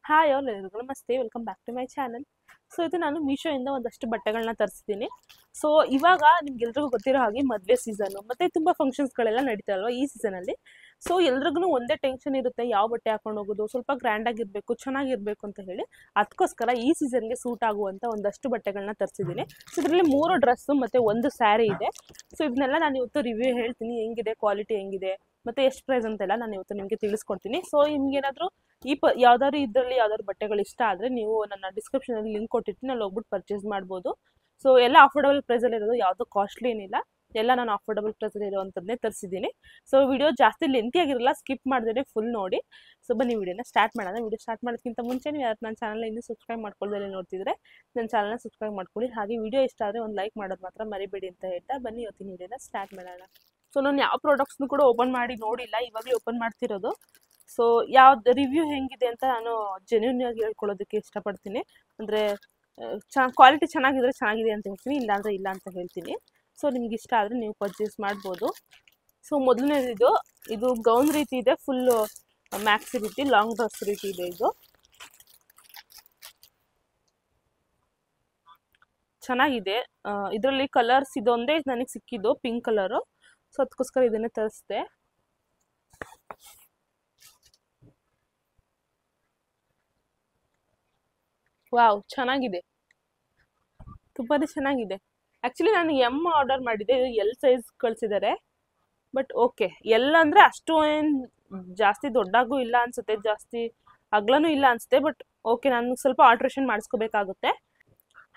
Hi all ಎಲ್ಲರಿಗೂ namaste, welcome back to my channel. So ಇದು ನಾನು ಮೀಶೋಯಿಂದ ಒಂದಷ್ಟು ಬಟ್ಟೆಗಳನ್ನ ತರಿಸಿದ್ದೀನಿ. ಸೊ ಇವಾಗ ನಿಮ್ಗೆಲ್ರಿಗೂ ಗೊತ್ತಿರೋ ಹಾಗೆ ಮದುವೆ ಸೀಸನ್ನು ಮತ್ತು ತುಂಬ ಫಂಕ್ಷನ್ಸ್ಗಳೆಲ್ಲ ನಡೀತಾ ಅಲ್ವಾ ಈ ಸೀಸನಲ್ಲಿ. ಸೊ ಎಲ್ರಿಗೂ ಒಂದೇ ಟೆನ್ಷನ್ ಇರುತ್ತೆ, ಯಾವ ಬಟ್ಟೆ ಹಾಕೊಂಡು ಹೋಗೋದು, ಸ್ವಲ್ಪ ಗ್ರ್ಯಾಂಡಾಗಿರಬೇಕು, ಚೆನ್ನಾಗಿರಬೇಕು ಅಂತ ಹೇಳಿ. ಅದಕ್ಕೋಸ್ಕರ ಈ ಸೀಸನ್ಗೆ ಸೂಟ್ ಆಗುವಂಥ ಒಂದಷ್ಟು ಬಟ್ಟೆಗಳನ್ನ ತರಿಸಿದ್ದೀನಿ. ಸೊ ಇದರಲ್ಲಿ 3 ಡ್ರೆಸ್ಸು ಮತ್ತು 1 ಸ್ಯಾರಿ ಇದೆ. ಸೊ ಇದನ್ನೆಲ್ಲ ನಾನು ಇವತ್ತು ರಿವ್ಯೂ ಹೇಳ್ತೀನಿ, ಹೆಂಗಿದೆ, ಕ್ವಾಲಿಟಿ ಹೆಂಗಿದೆ ಮತ್ತು ಎಷ್ಟು ಪ್ರೈಸ್ ಅಂತೆಲ್ಲ ನಾನು ಇವತ್ತು ನಿಮಗೆ ತಿಳಿಸ್ಕೊಡ್ತೀನಿ. ಸೊ ನಿಮ್ಗೇನಾದರೂ ಯಾವ್ದಾದ್ರು ಇದರಲ್ಲಿ ಯಾವ್ದಾದ್ರು ಬಟ್ಟೆಗಳು ಇಷ್ಟ ಆದರೆ ನೀವು ನನ್ನ ಡಿಸ್ಕ್ರಿಪ್ಷನಲ್ಲಿ ಲಿಂಕ್ ಕೊಟ್ಟಿರ್ತೀನಿ, ಅಲ್ಲಿ ಹೋಗ್ಬಿಟ್ಟು ಪರ್ಚೇಸ್ ಮಾಡ್ಬೋದು. ಸೊ ಎಲ್ಲ ಅಫೋರ್ಡಬಲ್ ಪ್ರೈಸಲ್ಲಿ ಇರೋದು, ಯಾವುದು ಕಾಸ್ಟ್ಲಿ ಏನಿಲ್ಲ, ಎಲ್ಲ ನಾನು ಅಫೋರ್ಡಬಲ್ ಪ್ರೈಸಲ್ಲಿ ಇರೋವಂಥದ್ದನ್ನೇ ತರಿಸಿದ್ದೀನಿ. ಸೊ ವಿಡಿಯೋ ಜಾಸ್ತಿ ಲೆಂತಿ ಆಗಿರಲ್ಲ, ಸ್ಕಿಪ್ ಮಾಡಿದ್ರೆ ಫುಲ್ ನೋಡಿ. ಸೊ ಬನ್ನಿ ವಿಡಿಯೋನ ಸ್ಟಾರ್ಟ್ ಮಾಡೋಣ. ವಿಡಿಯೋ ಸ್ಟಾರ್ಟ್ ಮಾಡೋದಕ್ಕಿಂತ ಮುಂಚೆ ನೀವು ಯಾರು ನನ್ನ ಚಾನಲ್ನ ಇನ್ನೂ ಸಬ್ಸ್ಕ್ರೈಬ್ ಮಾಡ್ಕೊಳ್ಳೋದೇ ನೋಡ್ತಿದ್ರೆ ನನ್ನ ಚಾನಲ್ನ ಸಬ್ಸ್ಕ್ರೈಬ್ ಮಾಡ್ಕೊಳ್ಳಿ. ಹಾಗೆ ವಿಡಿಯೋ ಇಷ್ಟ ಆದರೆ ಒಂದು ಲೈಕ್ ಮಾಡೋದು ಮಾತ್ರ ಮರಿಬೇಡಿ ಅಂತ ಹೇಳ್ತಾ ಬನ್ನಿ ಇವತ್ತಿನ ವಿಡಿಯೋನ ಸ್ಟಾರ್ಟ್ ಮಾಡೋಣ. ಸೊ ನಾನು ಯಾವ ಪ್ರಾಡಕ್ಟ್ಸ್ನು ಕೂಡ ಓಪನ್ ಮಾಡಿ ನೋಡಿಲ್ಲ, ಇವಾಗಲೇ ಓಪನ್ ಮಾಡ್ತಿರೋದು. ಸೊ ಯಾವ್ದು ರಿವ್ಯೂ ಹೆಂಗಿದೆ ಅಂತ ನಾನು ಜೆನ್ಯೂನ್ ಆಗಿ ಹೇಳ್ಕೊಳ್ಳೋದಕ್ಕೆ ಇಷ್ಟಪಡ್ತೀನಿ. ಅಂದರೆ ಕ್ವಾಲಿಟಿ ಚೆನ್ನಾಗಿದ್ರೆ ಚೆನ್ನಾಗಿದೆ ಅಂತ ಹೇಳ್ತೀನಿ, ಇಲ್ಲಾಂದರೆ ಇಲ್ಲ ಅಂತ ಹೇಳ್ತೀನಿ. ಸೊ ನಿಮ್ಗೆ ಇಷ್ಟ ಆದರೆ ನೀವು ಪರ್ಚೇಸ್ ಮಾಡ್ಬೋದು. ಸೊ ಮೊದಲನೇದು ಇದು ಗೌನ್ ರೀತಿ ಇದೆ, ಫುಲ್ಲು ಮ್ಯಾಕ್ಸಿ ರೀತಿ, ಲಾಂಗ್ ಡ್ರೆಸ್ ರೀತಿ ಇದೆ. ಇದು ಚೆನ್ನಾಗಿದೆ. ಇದರಲ್ಲಿ ಕಲರ್ಸ್ ಇದೊಂದೇ ನನಗೆ ಸಿಕ್ಕಿದ್ದು, ಪಿಂಕ್ ಕಲರು. ಸೊ ಅದಕ್ಕೋಸ್ಕರ ಇದನ್ನೇ ತರಿಸಿದೆ. ವಾವ್, ಚೆನ್ನಾಗಿದೆ, ತುಂಬಾನೇ ಚೆನ್ನಾಗಿದೆ. ಆ್ಯಕ್ಚುಲಿ ನಾನು ಆರ್ಡರ್ ಮಾಡಿದ್ದೆ, ಇದು ಎಲ್ ಸೈಜ್ ಕಳಿಸಿದ್ದಾರೆ. ಬಟ್ ಓಕೆ, ಎಲ್ ಅಂದರೆ ಅಷ್ಟು ಏನು ಜಾಸ್ತಿ ದೊಡ್ಡಾಗೂ ಇಲ್ಲ ಅನಿಸುತ್ತೆ, ಜಾಸ್ತಿ ಅಗ್ಲನೂ ಇಲ್ಲ ಅನಿಸುತ್ತೆ. ಬಟ್ ಓಕೆ, ನಾನು ಸ್ವಲ್ಪ ಆಲ್ಟ್ರೇಷನ್ ಮಾಡಿಸ್ಕೋಬೇಕಾಗುತ್ತೆ.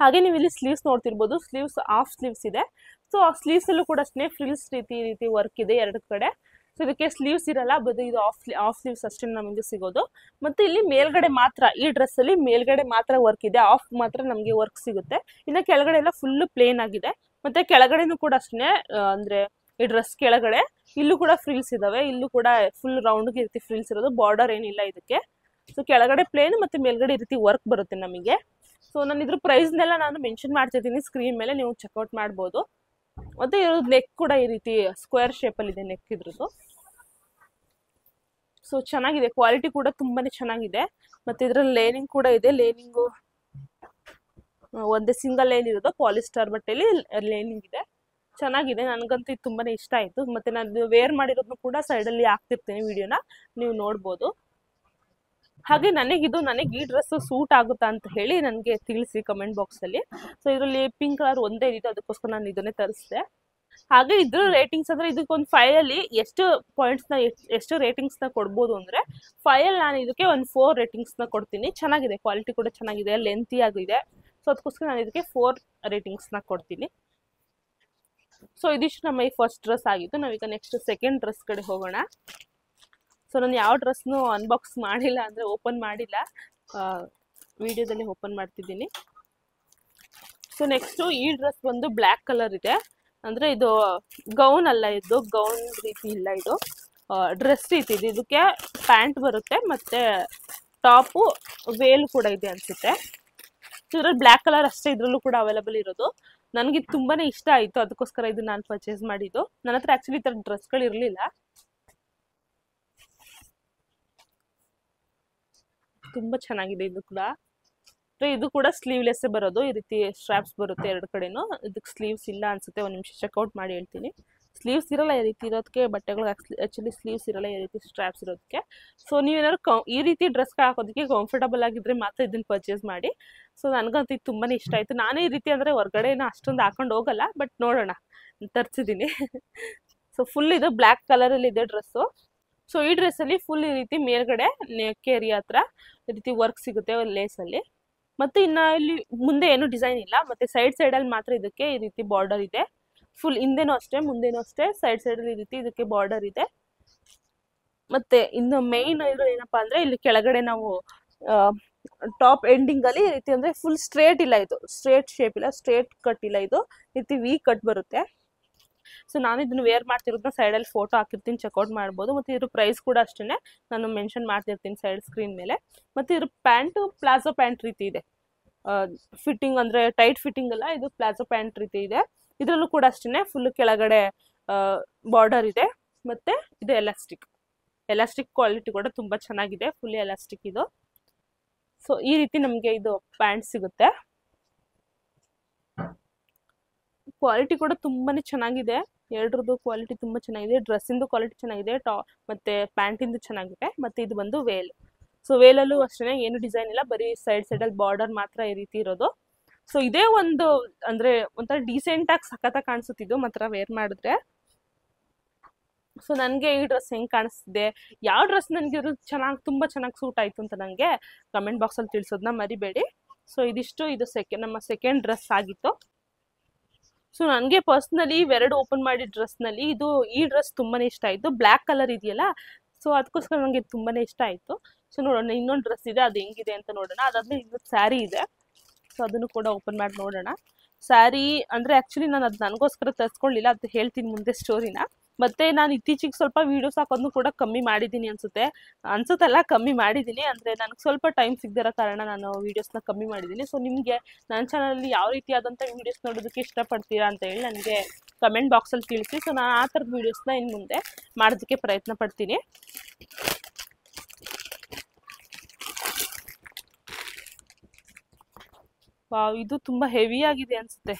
ಹಾಗೆ ನೀವು ಇಲ್ಲಿ ಸ್ಲೀವ್ಸ್ ನೋಡ್ತಿರ್ಬೋದು, ಸ್ಲೀವ್ಸ್ ಹಾಫ್ ಸ್ಲೀವ್ಸ್ ಇದೆ. ಸೊ ಆ ಸ್ಲೀವ್ಸಲ್ಲೂ ಕೂಡ ಅಷ್ಟೇ ಫ್ರಿಲ್ಸ್ ರೀತಿ ವರ್ಕ್ ಇದೆ ಎರಡು ಕಡೆ. ಸೊ ಇದಕ್ಕೆ ಸ್ಲೀವ್ಸ್ ಇರಲ್ಲ, ಇದು ಆಫ್ ಸ್ಲೀವ್ಸ್ ಅಷ್ಟೇ ನಮಗೆ ಸಿಗೋದು. ಮತ್ತು ಇಲ್ಲಿ ಮೇಲ್ಗಡೆ ಮಾತ್ರ, ಈ ಡ್ರೆಸ್ಸಲ್ಲಿ ಮೇಲ್ಗಡೆ ಮಾತ್ರ ವರ್ಕ್ ಇದೆ, ಆಫ್ ಮಾತ್ರ ನಮಗೆ ವರ್ಕ್ ಸಿಗುತ್ತೆ. ಇನ್ನು ಕೆಳಗಡೆ ಎಲ್ಲ ಫುಲ್ಲು ಪ್ಲೇನ್ ಆಗಿದೆ. ಮತ್ತು ಕೆಳಗಡೆನೂ ಕೂಡ ಅಷ್ಟೇ, ಅಂದರೆ ಈ ಡ್ರೆಸ್ ಕೆಳಗಡೆ ಇಲ್ಲೂ ಕೂಡ ಫ್ರಿಲ್ಸ್ ಇದಾವೆ. ಇಲ್ಲೂ ಕೂಡ ಫುಲ್ ರೌಂಡ್ಗೆ ಈ ರೀತಿ ಫ್ರಿಲ್ಸ್ ಇರೋದು, ಬಾರ್ಡರ್ ಏನಿಲ್ಲ ಇದಕ್ಕೆ. ಸೊ ಕೆಳಗಡೆ ಪ್ಲೇನ್ ಮತ್ತು ಮೇಲ್ಗಡೆ ಈ ರೀತಿ ವರ್ಕ್ ಬರುತ್ತೆ ನಮಗೆ. ಸೊ ನಾನು ಇದ್ರ ಪ್ರೈಸ್ನೆಲ್ಲ ನಾನು ಮೆನ್ಷನ್ ಮಾಡ್ತಿದ್ದೀನಿ ಸ್ಕ್ರೀನ್ ಮೇಲೆ, ನೀವು ಚೆಕ್ಔಟ್ ಮಾಡ್ಬೋದು. ಮತ್ತು ಇರೋದು ನೆಕ್ ಕೂಡ ಈ ರೀತಿ ಸ್ಕ್ವೇರ್ ಶೇಪಲ್ಲಿದೆ ನೆಕ್ ಇದ್ರದ್ದು. ಸೊ ಚೆನ್ನಾಗಿದೆ, ಕ್ವಾಲಿಟಿ ಕೂಡ ತುಂಬಾನೇ ಚೆನ್ನಾಗಿದೆ. ಮತ್ತು ಇದರಲ್ಲಿ ಲೇನಿಂಗ್ ಕೂಡ ಇದೆ. ಲೇನಿಂಗು ಒಂದೇ ಸಿಂಗಲ್ ಲೈನ್ ಇರೋದು, ಪಾಲಿಸ್ಟರ್ ಬಟ್ಟೆಯಲ್ಲಿ ಲೇನಿಂಗ್ ಇದೆ. ಚೆನ್ನಾಗಿದೆ, ನನಗಂತೂ ಇದು ತುಂಬಾನೇ ಇಷ್ಟ ಆಯಿತು. ಮತ್ತು ನಾನು ವೇರ್ ಮಾಡಿರೋದನ್ನು ಕೂಡ ಸೈಡಲ್ಲಿ ಹಾಕ್ತಿರ್ತೀನಿ, ವಿಡಿಯೋನ ನೀವು ನೋಡ್ಬೋದು. ಹಾಗೆ ನನಗೆ ಈ ಡ್ರೆಸ್ಸು ಸೂಟ್ ಆಗುತ್ತಾ ಅಂತ ಹೇಳಿ ನನಗೆ ತಿಳಿಸಿ ಕಮೆಂಟ್ ಬಾಕ್ಸಲ್ಲಿ. ಸೊ ಇದರಲ್ಲಿ ಪಿಂಕ್ ಕಲರ್ ಒಂದೇ ಇದೆ, ಅದಕ್ಕೋಸ್ಕರ ನಾನು ಇದನ್ನೇ ತರಿಸಿದೆ. ಹಾಗೆ ಇದ್ರ ರೇಟಿಂಗ್ಸ್ ಅಂದರೆ ಇದಕ್ಕೊಂದು 5ಅಲ್ಲಿ ಎಷ್ಟು ಪಾಯಿಂಟ್ಸ್ನ ಎಷ್ಟು ರೇಟಿಂಗ್ಸ್ನ ಕೊಡ್ಬೋದು ಅಂದರೆ 5ಅಲ್ಲಿ ನಾನು ಇದಕ್ಕೆ ಒಂದು 4 ರೇಟಿಂಗ್ಸ್ನ ಕೊಡ್ತೀನಿ. ಚೆನ್ನಾಗಿದೆ, ಕ್ವಾಲಿಟಿ ಕೂಡ ಚೆನ್ನಾಗಿದೆ, ಲೆಂತಿ ಆಗಿದೆ. ಸೊ ಅದಕ್ಕೋಸ್ಕರ ನಾನು ಇದಕ್ಕೆ 4 ರೇಟಿಂಗ್ಸ್ನ ಕೊಡ್ತೀನಿ. ಸೊ ಇದಿಷ್ಟು ನಮ್ಮ ಈ ಫಸ್ಟ್ ಡ್ರೆಸ್ ಆಗಿತ್ತು. ನಾವೀಗ ನೆಕ್ಸ್ಟ್ ಸೆಕೆಂಡ್ ಡ್ರೆಸ್ ಕಡೆ ಹೋಗೋಣ. ಸೊ ನಾನು ಯಾವ ಡ್ರೆಸ್ನು ಅನ್ಬಾಕ್ಸ್ ಮಾಡಿಲ್ಲ, ಅಂದರೆ ಓಪನ್ ಮಾಡಿಲ್ಲ, ವಿಡಿಯೋದಲ್ಲಿ ಓಪನ್ ಮಾಡ್ತಿದ್ದೀನಿ. ಸೊ ನೆಕ್ಸ್ಟು ಈ ಡ್ರೆಸ್ ಬಂದು ಬ್ಲ್ಯಾಕ್ ಕಲರ್ ಇದೆ. ಅಂದರೆ ಇದು ಗೌನ್ ಅಲ್ಲ, ಇದು ಗೌನ್ ರೀತಿ ಇಲ್ಲ, ಇದು ಡ್ರೆಸ್ ರೀತಿ ಇದೆ. ಇದಕ್ಕೆ ಪ್ಯಾಂಟ್ ಬರುತ್ತೆ ಮತ್ತು ಟಾಪು ವೇಲ್ ಕೂಡ ಇದೆ ಅನಿಸುತ್ತೆ. ಇದ್ರಲ್ಲಿ ಬ್ಲ್ಯಾಕ್ ಕಲರ್ ಅಷ್ಟೇ ಇದರಲ್ಲೂ ಕೂಡ ಅವೈಲೇಬಲ್ ಇರೋದು. ನನಗೆ ತುಂಬಾ ಇಷ್ಟ ಆಯಿತು, ಅದಕ್ಕೋಸ್ಕರ ಇದು ನಾನು ಪರ್ಚೇಸ್ ಮಾಡಿದ್ದು. ನನ್ನ ಹತ್ರ ಆ್ಯಕ್ಚುಲಿ ಈ ಥರ ಡ್ರೆಸ್ಗಳು ಇರಲಿಲ್ಲ. ತುಂಬ ಚೆನ್ನಾಗಿದೆ ಇದು ಕೂಡ. ಇದು ಕೂಡ ಸ್ಲೀವ್ಲೆಸ್ಸೇ ಬರೋದು, ಈ ರೀತಿ ಸ್ಟ್ರಾಪ್ಸ್ ಬರುತ್ತೆ ಎರಡು ಕಡೆನೂ. ಇದಕ್ಕೆ ಸ್ಲೀವ್ಸ್ ಇಲ್ಲ ಅನ್ಸುತ್ತೆ, ಒಂದು ನಿಮಿಷ ಚೆಕ್ಔಟ್ ಮಾಡಿ ಹೇಳ್ತೀನಿ. ಸ್ಲೀವ್ಸ್ ಇರಲ್ಲ ಈ ರೀತಿ ಇರೋದಕ್ಕೆ, ಬಟ್ಟೆಗಳು ಆ್ಯಕ್ಚುಲಿ ಸ್ಲೀವ್ಸ್ ಇರಲ್ಲ ಈ ರೀತಿ ಸ್ಟ್ರಾಪ್ಸ್ ಇರೋದಕ್ಕೆ. ಸೊ ನೀವೇನಾದ್ರು ಈ ರೀತಿ ಡ್ರೆಸ್ಗೆ ಹಾಕೋದಕ್ಕೆ ಕಂಫರ್ಟಬಲ್ ಆಗಿದ್ರೆ ಮಾತ್ರ ಇದನ್ನು ಪರ್ಚೇಸ್ ಮಾಡಿ. ಸೊ ನನಗಂತೂ ಇದು ತುಂಬಾ ಇಷ್ಟ ಆಯಿತು. ನಾನು ಈ ರೀತಿ ಅಂದರೆ ಹೊರಗಡೆನ ಅಷ್ಟೊಂದು ಹಾಕೊಂಡು ಹೋಗಲ್ಲ, ಬಟ್ ನೋಡೋಣ, ತರಿಸಿದ್ದೀನಿ. ಸೊ ಫುಲ್ ಇದು ಬ್ಲ್ಯಾಕ್ ಕಲರಲ್ಲಿ ಇದೆ ಡ್ರೆಸ್ಸು. ಸೊ ಈ ಡ್ರೆಸ್ಸಲ್ಲಿ ಫುಲ್ ಈ ರೀತಿ ಮೇಲ್ಗಡೆ ನೆಕ್ ಏರಿಯಾ ಹತ್ರ ಈ ರೀತಿ ವರ್ಕ್ ಸಿಗುತ್ತೆ ಲೇಸಲ್ಲಿ. ಮತ್ತು ಇನ್ನು ಇಲ್ಲಿ ಮುಂದೆ ಏನು ಡಿಸೈನ್ ಇಲ್ಲ, ಮತ್ತು ಸೈಡಲ್ಲಿ ಮಾತ್ರ ಇದಕ್ಕೆ ಈ ರೀತಿ ಬಾರ್ಡರ್ ಇದೆ. ಫುಲ್ ಹಿಂದೆನೂ ಅಷ್ಟೇ ಮುಂದೆನೂ ಅಷ್ಟೇ ಸೈಡಲ್ಲಿ ಈ ರೀತಿ ಇದಕ್ಕೆ ಬಾರ್ಡರ್ ಇದೆ. ಮತ್ತು ಇನ್ನು ಮೇಯ್ನ್ ಇರೋ ಏನಪ್ಪ ಅಂದರೆ ಇಲ್ಲಿ ಕೆಳಗಡೆ ನಾವು ಟಾಪ್ ಎಂಡಿಂಗಲ್ಲಿ ಈ ರೀತಿ ಅಂದರೆ ಫುಲ್ ಸ್ಟ್ರೇಟ್ ಇಲ್ಲ, ಇದು ಸ್ಟ್ರೇಟ್ ಶೇಪ್ ಇಲ್ಲ, ಸ್ಟ್ರೇಟ್ ಕಟ್ ಇಲ್ಲ, ಇದು ಈ ರೀತಿ ವಿ ಕಟ್ ಬರುತ್ತೆ. ಸೊ ನಾನು ಇದನ್ನು ವೇರ್ ಮಾಡ್ತಿರೋದನ್ನ ಸೈಡಲ್ಲಿ ಫೋಟೋ ಹಾಕಿರ್ತೀನಿ, ಚೆಕ್ಔಟ್ ಮಾಡ್ಬೋದು. ಮತ್ತು ಇದ್ರ ಪ್ರೈಸ್ ಕೂಡ ಅಷ್ಟೇ ನಾನು ಮೆನ್ಷನ್ ಮಾಡ್ತಿರ್ತೀನಿ ಸೈಡ್ ಸ್ಕ್ರೀನ್ ಮೇಲೆ. ಮತ್ತು ಇದ್ರ ಪ್ಯಾಂಟು ಪ್ಲಾಜೋ ಪ್ಯಾಂಟ್ ರೀತಿ ಇದೆ, ಫಿಟ್ಟಿಂಗ್ ಅಂದರೆ ಟೈಟ್ ಫಿಟ್ಟಿಂಗ್ ಅಲ್ಲ, ಇದು ಪ್ಲಾಜೋ ಪ್ಯಾಂಟ್ ರೀತಿ ಇದೆ. ಇದರಲ್ಲೂ ಕೂಡ ಅಷ್ಟೇ ಫುಲ್ ಕೆಳಗಡೆ ಬಾರ್ಡರ್ ಇದೆ. ಮತ್ತು ಇದು ಎಲಾಸ್ಟಿಕ್ ಕ್ವಾಲಿಟಿ ಕೂಡ ತುಂಬ ಚೆನ್ನಾಗಿದೆ, ಫುಲ್ಲಿ ಎಲಾಸ್ಟಿಕ್ ಇದು. ಸೊ ಈ ರೀತಿ ನಮಗೆ ಇದು ಪ್ಯಾಂಟ್ ಸಿಗುತ್ತೆ. ಕ್ವಾಲಿಟಿ ಕೂಡ ತುಂಬಾನೇ ಚೆನ್ನಾಗಿದೆ. ಎರಡರದ್ದು ಕ್ವಾಲಿಟಿ ತುಂಬಾ ಚೆನ್ನಾಗಿದೆ. ಡ್ರೆಸ್ಸಿಂದು ಕ್ವಾಲಿಟಿ ಚೆನ್ನಾಗಿದೆ, ಮತ್ತೆ ಪ್ಯಾಂಟಿಂದು ಚೆನ್ನಾಗಿದೆ. ಮತ್ತೆ ಇದು ಬಂದು ವೇಲ್. ಸೊ ವೇಲಲ್ಲೂ ಅಷ್ಟೇ ಏನು ಡಿಸೈನ್ ಇಲ್ಲ, ಬರೀ ಸೈಡ್ ಸೈಡಲ್ಲಿ ಬಾರ್ಡರ್ ಮಾತ್ರ ಈ ರೀತಿ ಇರೋದು. ಸೊ ಇದೇ ಒಂದು ಅಂದ್ರೆ ಒಂಥರ ಡೀಸೆಂಟ್ ಆಗಿ ಸಖತ್ತಾಗಿ ಕಾಣಿಸುತ್ತಿದ್ದು ಮಾತ್ರ ವೇರ್ ಮಾಡಿದ್ರೆ. ಸೊ ನನಗೆ ಈ ಡ್ರೆಸ್ ಹೆಂಗೆ ಕಾಣಿಸ್ತಿದೆ, ಯಾವ ಡ್ರೆಸ್ ನನಗೆ ತುಂಬಾ ಚೆನ್ನಾಗಿ ಸೂಟ್ ಆಯ್ತು ಅಂತ ನನಗೆ ಕಮೆಂಟ್ ಬಾಕ್ಸಲ್ಲಿ ತಿಳಿಸೋದನ್ನ ಮರಿಬೇಡಿ. ಸೊ ಇದಿಷ್ಟು ಇದು ನಮ್ಮ ಸೆಕೆಂಡ್ ಡ್ರೆಸ್ ಆಗಿತ್ತು. ಸೊ ನನಗೆ ಪರ್ಸ್ನಲಿ ಇವೆರಡು ಓಪನ್ ಮಾಡಿದ ಡ್ರೆಸ್ನಲ್ಲಿ ಈ ಡ್ರೆಸ್ ತುಂಬಾನೇ ಇಷ್ಟ ಆಯಿತು. ಬ್ಲ್ಯಾಕ್ ಕಲರ್ ಇದೆಯಲ್ಲ, ಸೊ ಅದಕ್ಕೋಸ್ಕರ ನನಗೆ ತುಂಬಾನೇ ಇಷ್ಟ ಆಯಿತು. ಸೊ ನೋಡೋಣ, ಇನ್ನೊಂದು ಡ್ರೆಸ್ ಇದೆ, ಅದು ಹೆಂಗಿದೆ ಅಂತ ನೋಡೋಣ. ಅದಾದ್ಮೇಲೆ ಇನ್ನೊಂದು ಸ್ಯಾರಿ ಇದೆ, ಸೊ ಅದನ್ನು ಕೂಡ ಓಪನ್ ಮಾಡಿ ನೋಡೋಣ. ಸ್ಯಾರಿ ಅಂದರೆ ಆ್ಯಕ್ಚುಲಿ ನಾನು ಅದು ನನಗೋಸ್ಕರ ತರಿಸ್ಕೊಳ್ಳಿಲ್ಲ, ಅದು ಹೇಳ್ತೀನಿ ಮುಂದೆ ಸ್ಟೋರಿನ. ಮತ್ತೆ ನಾನು ಇತ್ತೀಚೆಗೆ ಸ್ವಲ್ಪ ವೀಡಿಯೋಸ್ ಹಾಕೋದನ್ನು ಕೂಡ ಕಮ್ಮಿ ಮಾಡಿದ್ದೀನಿ ಅನ್ಸುತ್ತಲ್ಲ, ಕಮ್ಮಿ ಮಾಡಿದ್ದೀನಿ. ಅಂದರೆ ನನಗೆ ಸ್ವಲ್ಪ ಟೈಮ್ ಸಿಗದಿರೋ ಕಾರಣ ನಾನು ವೀಡಿಯೋಸ್ನ ಕಮ್ಮಿ ಮಾಡಿದ್ದೀನಿ. ಸೊ ನಿಮಗೆ ನನ್ನ ಚಾನಲಲ್ಲಿ ಯಾವ ರೀತಿಯಾದಂಥ ವೀಡಿಯೋಸ್ ನೋಡೋದಕ್ಕೆ ಇಷ್ಟಪಡ್ತೀರಾ ಅಂತ ಹೇಳಿ ನನಗೆ ಕಮೆಂಟ್ ಬಾಕ್ಸಲ್ಲಿ ತಿಳಿಸಿ. ಸೊ ನಾನು ಆ ಥರದ ವೀಡಿಯೋಸ್ನ ಇನ್ನು ಮುಂದೆ ಮಾಡೋದಕ್ಕೆ ಪ್ರಯತ್ನ ಪಡ್ತೀನಿ. ವಾವ್, ಇದು ತುಂಬ ಹೆವಿ ಆಗಿದೆ ಅನಿಸುತ್ತೆ.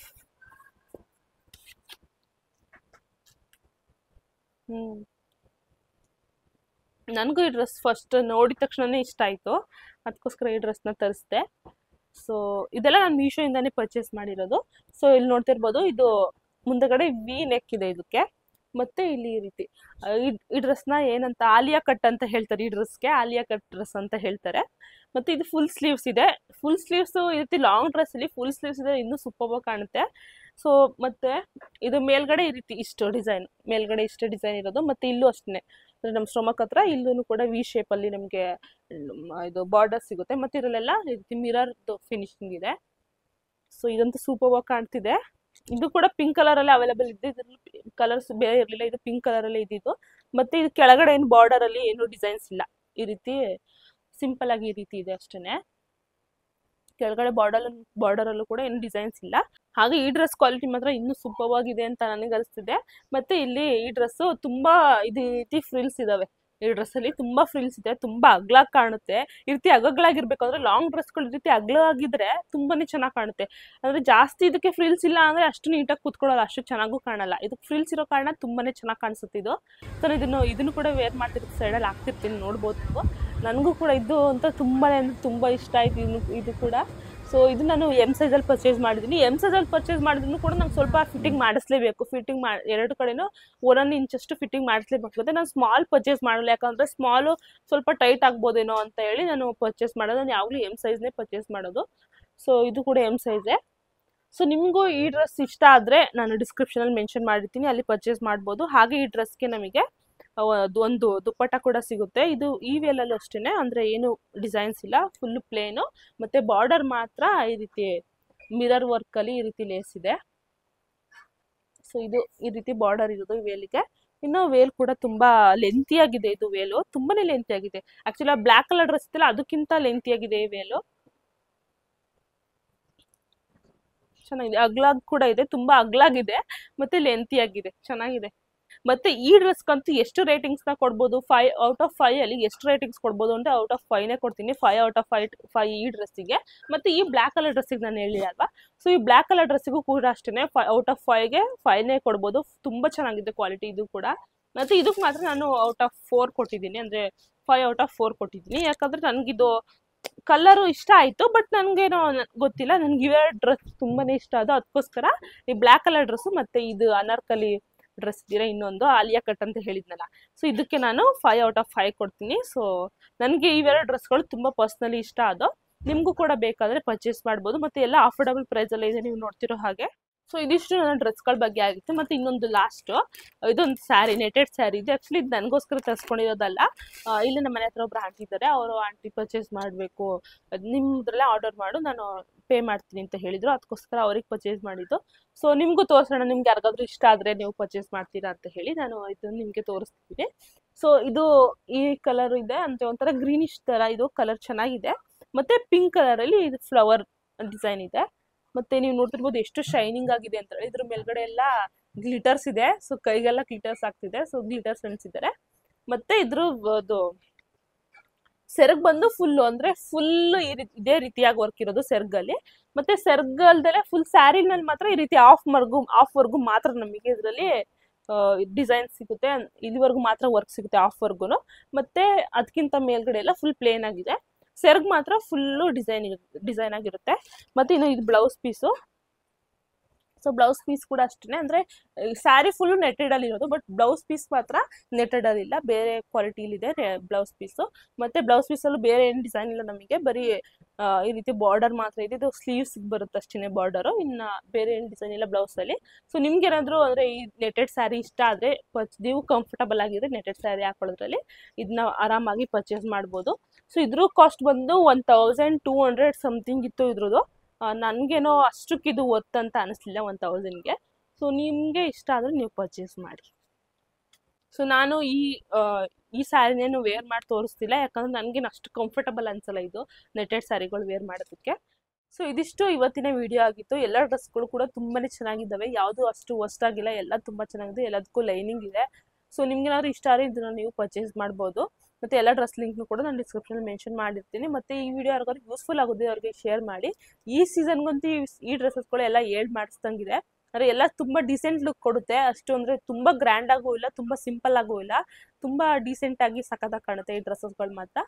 ನನಗೂ ಈ ಡ್ರೆಸ್ ಫಸ್ಟ್ ನೋಡಿದ ತಕ್ಷಣನೇ ಇಷ್ಟ ಆಯಿತು, ಅದಕ್ಕೋಸ್ಕರ ಈ ಡ್ರೆಸ್ನ ತರಿಸಿದೆ. ಸೊ ಇದೆಲ್ಲ ನಾನು ಮೀಶೋಯಿಂದಾನೇ ಪರ್ಚೇಸ್ ಮಾಡಿರೋದು. ಸೊ ಇಲ್ಲಿ ನೋಡ್ತಿರ್ಬೋದು, ಇದು ಮುಂದಗಡೆ ವಿ ನೆಕ್ ಇದೆ ಇದಕ್ಕೆ. ಮತ್ತೆ ಇಲ್ಲಿ ಈ ರೀತಿ ಈ ಡ್ರೆಸ್ನ ಏನಂತ ಆಲಿಯಾ ಕಟ್ ಅಂತ ಹೇಳ್ತಾರೆ. ಈ ಡ್ರೆಸ್ಗೆ ಆಲಿಯಾ ಕಟ್ ಡ್ರೆಸ್ ಅಂತ ಹೇಳ್ತಾರೆ. ಮತ್ತೆ ಇದು ಫುಲ್ ಸ್ಲೀವ್ಸ್ ಇದೆ. ಫುಲ್ ಸ್ಲೀವ್ಸ್ ಈ ರೀತಿ ಲಾಂಗ್ ಡ್ರೆಸ್ಸಲ್ಲಿ ಫುಲ್ ಸ್ಲೀವ್ಸ್ ಇದೆ, ಇನ್ನೂ ಸೂಪರ್ಬಾಗಿ ಕಾಣುತ್ತೆ. ಸೊ ಮತ್ತೆ ಇದು ಮೇಲ್ಗಡೆ ಈ ರೀತಿ ಮೇಲ್ಗಡೆ ಇಷ್ಟು ಡಿಸೈನ್ ಇರೋದು. ಮತ್ತೆ ಇಲ್ಲೂ ಅಷ್ಟೇ, ಅಂದರೆ ನಮ್ಮ ಸ್ಟೊಮಕ್ ಹತ್ರ ಇಲ್ಲೂ ಕೂಡ ವಿ ಶೇಪಲ್ಲಿ ನಮಗೆ ಇದು ಬಾರ್ಡರ್ ಸಿಗುತ್ತೆ. ಮತ್ತೆ ಇದರಲ್ಲೆಲ್ಲ ಈ ರೀತಿ ಮಿರರ್ದು ಫಿನಿಶಿಂಗ್ ಇದೆ. ಸೊ ಇದಂತೂ ಸೂಪರ್ಬಾಗಿ ಕಾಣ್ತಿದೆ. ಇದು ಕೂಡ ಪಿಂಕ್ ಕಲರಲ್ಲಿ ಅವೈಲೇಬಲ್ ಇದೆ. ಇದ್ರಲ್ಲಿ ಕಲರ್ಸ್ ಬೇರೆ ಇರಲಿಲ್ಲ, ಇದು ಪಿಂಕ್ ಕಲರಲ್ಲೇ ಇದ್ದಿದ್ದು. ಮತ್ತೆ ಇದು ಕೆಳಗಡೆ ಏನು ಬಾರ್ಡರಲ್ಲಿ ಏನು ಡಿಸೈನ್ಸ್ ಇಲ್ಲ, ಈ ರೀತಿ ಸಿಂಪಲ್ ಆಗಿ ಈ ರೀತಿ ಇದೆ ಅಷ್ಟೇ. ಕೆಳಗಡೆ ಬಾರ್ಡರಲ್ಲೂ ಕೂಡ ಏನು ಡಿಸೈನ್ಸ್ ಇಲ್ಲ. ಹಾಗೆ ಈ ಡ್ರೆಸ್ ಕ್ವಾಲಿಟಿ ಮಾತ್ರ ಇನ್ನೂ ಸೂಪರ್ವಾಗಿದೆ ಅಂತ ನನಗೆ ಅನಿಸ್ತಿದೆ. ಮತ್ತೆ ಇಲ್ಲಿ ಈ ಡ್ರೆಸ್ಸು ತುಂಬಾ ಈ ರೀತಿ ಫ್ರಿಲ್ಸ್ ಇದಾವೆ. ಈ ಡ್ರೆಸ್ಸಲ್ಲಿ ತುಂಬಾ ಫ್ರಿಲ್ಸ್ ಇದೆ, ತುಂಬಾ ಅಗ್ಲಾಗಿ ಕಾಣುತ್ತೆ. ಈ ರೀತಿ ಅಗಗ್ಲಾಗಿರ್ಬೇಕಾದ್ರೆ ಲಾಂಗ್ ಡ್ರೆಸ್ಗಳು ಈ ರೀತಿ ಅಗ್ಲಾಗಿದ್ರೆ ತುಂಬಾನೇ ಚೆನ್ನಾಗಿ ಕಾಣುತ್ತೆ. ಅಂದ್ರೆ ಜಾಸ್ತಿ ಇದಕ್ಕೆ ಫ್ರಿಲ್ಸ್ ಇಲ್ಲ ಅಂದ್ರೆ ಅಷ್ಟು ನೀಟಾಗಿ ಕೂತ್ಕೊಳ್ಳಲ್ಲ, ಅಷ್ಟು ಚೆನ್ನಾಗೂ ಕಾಣಲ್ಲ. ಇದಕ್ಕೆ ಫ್ರಿಲ್ಸ್ ಇರೋ ಕಾರಣ ತುಂಬಾನೇ ಚೆನ್ನಾಗಿ ಕಾಣಿಸುತ್ತೆ ಇದು. ಸೊ ಇದನ್ನು ಕೂಡ ವೇರ್ ಮಾಡ್ತಿರ್ತೀನಿ, ಸೈಡಲ್ಲಿ ಹಾಕ್ತಿರ್ತೀನಿ, ನೋಡ್ಬೋದು ನೀವು. ನನಗೂ ಕೂಡ ಇದು ಅಂತ ತುಂಬ ಇಷ್ಟ ಆಯ್ತು ಇದು ಕೂಡ. ಸೊ ಇದು ನಾನು ಎಮ್ ಸೈಜಲ್ಲಿ ಪರ್ಚೇಸ್ ಮಾಡಿದ್ದೀನಿ. ಎಮ್ ಸೈಜಲ್ಲಿ ಪರ್ಚೇಸ್ ಮಾಡಿದ್ರು ಕೂಡ ನಂಗೆ ಸ್ವಲ್ಪ ಫಿಟ್ಟಿಂಗ್ ಮಾಡಿಸ್ಲೇಬೇಕು. ಎರಡು ಕಡೆನೂ 1 ಇಂಚಷ್ಟು ಫಿಟ್ಟಿಂಗ್ ಮಾಡಿಸ್ಲೇಬೇಕಾಗುತ್ತೆ. ನಾನು ಸ್ಮಾಲ್ ಪರ್ಚೇಸ್ ಮಾಡಲ್ಲ, ಯಾಕಂದರೆ ಸ್ಮಾಲು ಸ್ವಲ್ಪ ಟೈಟ್ ಆಗ್ಬೋದೇನೋ ಅಂತ ಹೇಳಿ ನಾನು ಪರ್ಚೇಸ್ ಮಾಡೋದು. ನಾನು ಯಾವಾಗಲೂ ಎಮ್ ಸೈಜ್ನೇ ಪರ್ಚೇಸ್ ಮಾಡೋದು. ಸೊ ಇದು ಕೂಡ ಎಮ್ ಸೈಜೇ. ಸೊ ನಿಮಗೂ ಈ ಡ್ರೆಸ್ ಇಷ್ಟ ಆದರೆ ನಾನು ಡಿಸ್ಕ್ರಿಪ್ಷನಲ್ಲಿ ಮೆನ್ಷನ್ ಮಾಡಿರ್ತೀನಿ, ಅಲ್ಲಿ ಪರ್ಚೇಸ್ ಮಾಡ್ಬೋದು. ಹಾಗೆ ಈ ಡ್ರೆಸ್ಗೆ ನಮಗೆ ಒಂದು ದುಪ್ಪಟ್ಟ ಕೂಡ ಸಿಗುತ್ತೆ. ಇದು ಈ ವೇಲಲ್ಲೂ ಅಷ್ಟೇ, ಅಂದರೆ ಏನು ಡಿಸೈನ್ಸ್ ಇಲ್ಲ, ಫುಲ್ ಪ್ಲೇನು. ಮತ್ತು ಬಾರ್ಡರ್ ಮಾತ್ರ ಈ ರೀತಿ ಮಿರರ್ ವರ್ಕಲ್ಲಿ ಈ ರೀತಿ ಲೇಸ್ ಇದೆ. ಸೊ ಇದು ಈ ರೀತಿ ಬಾರ್ಡರ್ ಇರೋದು ಈ ವೇಲಿಗೆ. ಇನ್ನು ವೇಲ್ ಕೂಡ ತುಂಬ ಲೆಂತಿಯಾಗಿದೆ. ಇದು ವೇಲು ತುಂಬಾ ಲೆಂತಿಯಾಗಿದೆ. ಆ್ಯಕ್ಚುಲಿ ಬ್ಲ್ಯಾಕ್ ಕಲರ್ ಡ್ರೆಸ್ ಇತ್ತಲ್ಲ, ಅದಕ್ಕಿಂತ ಲೆಂತಿಯಾಗಿದೆ ಈ ವೇಲು. ಚೆನ್ನಾಗಿದೆ, ಅಗ್ಲಾಗ್ ಕೂಡ ಇದೆ, ತುಂಬಾ ಅಗ್ಲಾಗಿದೆ, ಮತ್ತೆ ಲೆಂತಿಯಾಗಿದೆ, ಚೆನ್ನಾಗಿದೆ. ಮತ್ತೆ ಈ ಡ್ರೆಸ್ಗಂತೂ ಎಷ್ಟು ರೇಟಿಂಗ್ಸ್ನ ಕೊಡ್ಬೋದು, 5 ಔಟ್ ಆಫ್ 5 ಅಲ್ಲಿ ಎಷ್ಟು ರೇಟಿಂಗ್ಸ್ ಕೊಡ್ಬೋದು ಅಂದರೆ ಔಟ್ ಆಫ್ 5ನೇ ಕೊಡ್ತೀನಿ. 5 ಔಟ್ ಆಫ್ 5 ಈ ಡ್ರೆಸ್ಸಿಗೆ. ಮತ್ತು ಈ ಬ್ಲ್ಯಾಕ್ ಕಲರ್ ಡ್ರೆಸ್ಸಿಗೆ ನಾನು ಹೇಳಿಲ್ಲ ಅಲ್ವಾ, ಸೊ ಈ ಬ್ಲ್ಯಾಕ್ ಕಲರ್ ಡ್ರೆಸ್ಸಿಗೂ ಕೂಡ ಅಷ್ಟೇ 5 ಔಟ್ ಆಫ್ 5ಗೆ 5ನೇ ಕೊಡ್ಬೋದು. ತುಂಬ ಚೆನ್ನಾಗಿದೆ ಕ್ವಾಲಿಟಿ ಇದು ಕೂಡ. ಮತ್ತು ಇದಕ್ಕೆ ಮಾತ್ರ ನಾನು ಔಟ್ ಆಫ್ 4 ಕೊಟ್ಟಿದ್ದೀನಿ, ಅಂದರೆ 5 ಔಟ್ ಆಫ್ 4 ಕೊಟ್ಟಿದ್ದೀನಿ. ಯಾಕಂದರೆ ನನಗಿದು ಕಲರು ಇಷ್ಟ ಆಯಿತು, ಬಟ್ ನನಗೇನೋ ಗೊತ್ತಿಲ್ಲ, ನನಗೆ ಇವೆರಡು ಡ್ರೆಸ್ ತುಂಬಾ ಇಷ್ಟ ಆದವು. ಅದಕ್ಕೋಸ್ಕರ ಈ ಬ್ಲ್ಯಾಕ್ ಕಲರ್ ಡ್ರೆಸ್ಸು ಮತ್ತು ಇದು ಅನಾರ್ಕಲಿ ಡ್ರೆಸ್ ಇದೀರಾ ಇನ್ನೊಂದು ಆಲಿಯಾ ಕಟ್ ಅಂತ ಹೇಳಿದ್ನಲ್ಲ, ಸೊ ಇದಕ್ಕೆ ನಾನು 5 ಔಟ್ ಆಫ್ 5 ಕೊಡ್ತೀನಿ. ಸೊ ನನಗೆ ಇವೆರಡು ಡ್ರೆಸ್ಗಳು ತುಂಬ ಪರ್ಸ್ನಲಿ ಇಷ್ಟ ಆದವು. ನಿಮಗೂ ಕೂಡ ಬೇಕಾದರೆ ಪರ್ಚೇಸ್ ಮಾಡ್ಬೋದು. ಮತ್ತು ಎಲ್ಲ ಅಫೋರ್ಡಬಲ್ ಪ್ರೈಸಲ್ಲೇ ಇದೆ, ನೀವು ನೋಡ್ತಿರೋ ಹಾಗೆ. ಸೊ ಇದಿಷ್ಟು ನನ್ನ ಡ್ರೆಸ್ಗಳ ಬಗ್ಗೆ ಆಗಿತ್ತು. ಮತ್ತು ಇನ್ನೊಂದು ಲಾಸ್ಟು ಇದೊಂದು ಸ್ಯಾರಿ, ನೆಟೆಡ್ ಸ್ಯಾರಿ ಇದೆ. ಆ್ಯಕ್ಚುಲಿ ಇದು ನನಗೋಸ್ಕರ ತರಿಸ್ಕೊಂಡಿರೋದಲ್ಲ, ಇಲ್ಲಿ ನಮ್ಮ ಮನೆ ಹತ್ರ ಒಬ್ರು ಆಂಟಿ ಇದ್ದಾರೆ, ಅವರು ಆಂಟಿ ಪರ್ಚೇಸ್ ಮಾಡಬೇಕು, ನಿಮ್ಮದ್ರಲ್ಲೇ ಆರ್ಡರ್ ಮಾಡು, ನಾನು ಪೇ ಮಾಡ್ತೀನಿ ಅಂತ ಹೇಳಿದರು. ಅದಕ್ಕೋಸ್ಕರ ಅವ್ರಿಗೆ ಪರ್ಚೇಸ್ ಮಾಡಿದ್ದು. ಸೊ ನಿಮಗೂ ತೋರಿಸೋಣ, ನಿಮ್ಗೆ ಯಾರಿಗಾದ್ರೂ ಇಷ್ಟ ಆದರೆ ನೀವು ಪರ್ಚೇಸ್ ಮಾಡ್ತೀರಾ ಅಂತ ಹೇಳಿ ನಾನು ಇದನ್ನು ನಿಮಗೆ ತೋರಿಸ್ತಿದ್ದೀನಿ. ಸೊ ಇದು ಈ ಕಲರ್ ಇದೆ, ಅಂದರೆ ಒಂಥರ ಗ್ರೀನಿಶ್ ಥರ ಇದು ಕಲರ್ ಚೆನ್ನಾಗಿದೆ. ಮತ್ತು ಪಿಂಕ್ ಕಲರಲ್ಲಿ ಇದು ಫ್ಲವರ್ ಡಿಸೈನ್ ಇದೆ. ಮತ್ತೆ ನೀವು ನೋಡ್ತಿರ್ಬೋದು ಎಷ್ಟು ಶೈನಿಂಗ್ ಆಗಿದೆ ಅಂತ ಹೇಳಿ. ಇದ್ರ ಮೇಲ್ಗಡೆ ಎಲ್ಲ ಗ್ಲಿಟರ್ಸ್ ಇದೆ, ಸೊ ಕೈಗೆಲ್ಲ ಗ್ಲಿಟರ್ಸ್ ಆಗ್ತಿದೆ, ಸೊ ಗ್ಲಿಟರ್ಸ್ ಅಂಟಿಸಿದ್ದಾರೆ. ಮತ್ತೆ ಇದ್ರ ಸೆರಗ್ ಬಂದು ಫುಲ್ ಅಂದ್ರೆ ಫುಲ್ ಇದೇ ರೀತಿಯಾಗಿ ವರ್ಕ್ ಇರೋದು ಸೆರ್ಗಲ್ಲಿ. ಮತ್ತೆ ಸೆರ್ಗ್ ಅಲ್ದಲೆ ಫುಲ್ ಸ್ಯಾರಿನಲ್ಲಿ ಮಾತ್ರ ಈ ರೀತಿ ಆಫ್ ವರ್ಗು ಮಾತ್ರ ನಮಗೆ ಇದರಲ್ಲಿ ಡಿಸೈನ್ ಸಿಗುತ್ತೆ. ಇಲ್ಲಿವರೆಗೂ ಮಾತ್ರ ವರ್ಕ್ ಸಿಗುತ್ತೆ ಆಫ್ ವರ್ಗುನು. ಮತ್ತೆ ಅದಕ್ಕಿಂತ ಮೇಲ್ಗಡೆ ಎಲ್ಲ ಫುಲ್ ಪ್ಲೇನ್ ಆಗಿದೆ. ಸೆರ್ಗ್ ಮಾತ್ರ ಫುಲ್ಲು ಡಿಸೈನ್ ಆಗಿರುತ್ತೆ. ಮತ್ತೆ ಇನ್ನು ಇದು blouse piece. So blouse piece ಕೂಡ ಅಷ್ಟೇ, ಅಂದರೆ ಸ್ಯಾರಿ ಫುಲ್ಲು ನೆಟೆಡಲ್ಲಿ ಇರೋದು, ಬಟ್ ಬ್ಲೌಸ್ ಪೀಸ್ ಮಾತ್ರ ನೆಟೆಡಲ್ಲಿ ಇಲ್ಲ, ಬೇರೆ ಕ್ವಾಲಿಟಿಲಿದೆ ಬ್ಲೌಸ್ ಪೀಸು. ಮತ್ತು ಬ್ಲೌಸ್ ಪೀಸಲ್ಲೂ ಬೇರೆ ಏನು ಡಿಸೈನ್ ಇಲ್ಲ ನಮಗೆ, ಬರೀ ಈ ರೀತಿ ಬಾರ್ಡರ್ ಮಾತ್ರ ಇದೆ. ಇದು ಸ್ಲೀವ್ಸಿಗೆ ಬರುತ್ತೆ ಅಷ್ಟೇ ಬಾರ್ಡರು, ಇನ್ನು ಬೇರೆ ಏನು ಡಿಸೈನ್ ಇಲ್ಲ ಬ್ಲೌಸಲ್ಲಿ. ಸೊ ನಿಮ್ಗೇನಾದರೂ ಅಂದರೆ ಈ ನೆಟೆಡ್ ಸ್ಯಾರಿ ಇಷ್ಟ ಆದರೆ ನೀವು ಕಂಫರ್ಟಬಲ್ ಆಗಿದ್ರೆ ನೆಟೆಡ್ ಸ್ಯಾರಿ ಹಾಕೊಳ್ಳೋದ್ರಲ್ಲಿ ಇದನ್ನ ಆರಾಮಾಗಿ ಪರ್ಚೇಸ್ ಮಾಡ್ಬೋದು. ಸೊ ಇದ್ರ ಕಾಸ್ಟ್ ಬಂದು 1200 ಸಮಥಿಂಗ್ ಇತ್ತು ಇದ್ರದ್ದು. ನನಗೇನೋ ಅಷ್ಟಕ್ಕಿದು ವರ್ತ್ ಅಂತ ಅನಿಸ್ಲಿಲ್ಲ 1000ಗೆ. ಸೊ ನಿಮಗೆ ಇಷ್ಟ ಆದರೆ ನೀವು ಪರ್ಚೇಸ್ ಮಾಡಿ. ಸೊ ನಾನು ಈ ಸ್ಯಾರಿನೇನು ವೇರ್ ಮಾಡಿ ತೋರಿಸ್ತಿಲ್ಲ, ಯಾಕಂದ್ರೆ ನನಗೇನು ಅಷ್ಟು ಕಂಫರ್ಟಬಲ್ ಅನ್ಸಲ್ಲ ಇದು ನೆಟೆಡ್ ಸ್ಯಾರಿಗಳು ವೇರ್ ಮಾಡೋದಕ್ಕೆ. ಸೊ ಇದಿಷ್ಟು ಇವತ್ತಿನ ವಿಡಿಯೋ ಆಗಿತ್ತು. ಎಲ್ಲ ಡ್ರೆಸ್ಗಳು ಕೂಡ ತುಂಬಾ ಚೆನ್ನಾಗಿದ್ದಾವೆ, ಯಾವುದು ಅಷ್ಟು ವರ್ಸ್ಟ್ ಆಗಿಲ್ಲ, ಎಲ್ಲ ತುಂಬ ಚೆನ್ನಾಗಿದೆ, ಎಲ್ಲದಕ್ಕೂ ಲೈನಿಂಗ್ ಇದೆ. ಸೊ ನಿಮ್ಗೇನಾದ್ರು ಇಷ್ಟ ಆದರೆ ಇದನ್ನು ನೀವು ಪರ್ಚೇಸ್ ಮಾಡ್ಬೋದು. ಮತ್ತು ಎಲ್ಲ ಡ್ರೆಸ್ ಲಿಂಕ್ನು ಕೂಡ ನಾನು ಡಿಸ್ಕ್ರಿಪ್ಷನಲ್ಲಿ ಮೆನ್ಷನ್ ಮಾಡಿರ್ತೀನಿ. ಮತ್ತು ಈ ವಿಡಿಯೋ ಯಾರಿಗಾದ್ರು ಯೂಸ್ಫುಲ್ ಆಗೋದು ಅವ್ರಿಗೆ ಶೇರ್ ಮಾಡಿ. ಈ ಸೀಸನ್ಗಂತೂ ಈ ಡ್ರೆಸ್ಸಸ್ಗಳು ಎಲ್ಲ ಮಾಡ್ಸ್ದಂಗಿದೆ. ಅಂದರೆ ಎಲ್ಲ ತುಂಬ ಡಿಸೆಂಟ್ ಲುಕ್ ಕೊಡುತ್ತೆ. ಅಷ್ಟು ಅಂದರೆ ತುಂಬ ಗ್ರ್ಯಾಂಡ್ ಆಗೂ ಇಲ್ಲ, ತುಂಬ ಸಿಂಪಲ್ ಆಗೂ ಇಲ್ಲ, ತುಂಬ ಡೀಸೆಂಟಾಗಿ ಸಖತ್ತಾಗಿ ಕಾಣುತ್ತೆ ಈ ಡ್ರೆಸ್ಸಸ್ಗಳು ಮಾತ್ರ.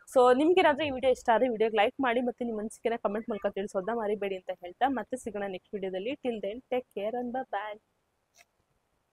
ಸೊ ನಿಮ್ಗೇನಾದರೂ ಈ ವಿಡಿಯೋ ಇಷ್ಟ ಆದರೆ ವಿಡಿಯೋಗೆ ಲೈಕ್ ಮಾಡಿ, ಮತ್ತು ನಿಮ್ಮ ಅನಿಸಿಕೆನ ಕಮೆಂಟ್ ಮೂಲಕ ತಿಳಿಸೋದನ್ನ ಮರಿಬೇಡಿ ಅಂತ ಹೇಳ್ತಾ ಮತ್ತೆ ಸಿಗೋಣ ನೆಕ್ಸ್ಟ್ ವಿಡಿಯೋದಲ್ಲಿ. Till then take care and bye.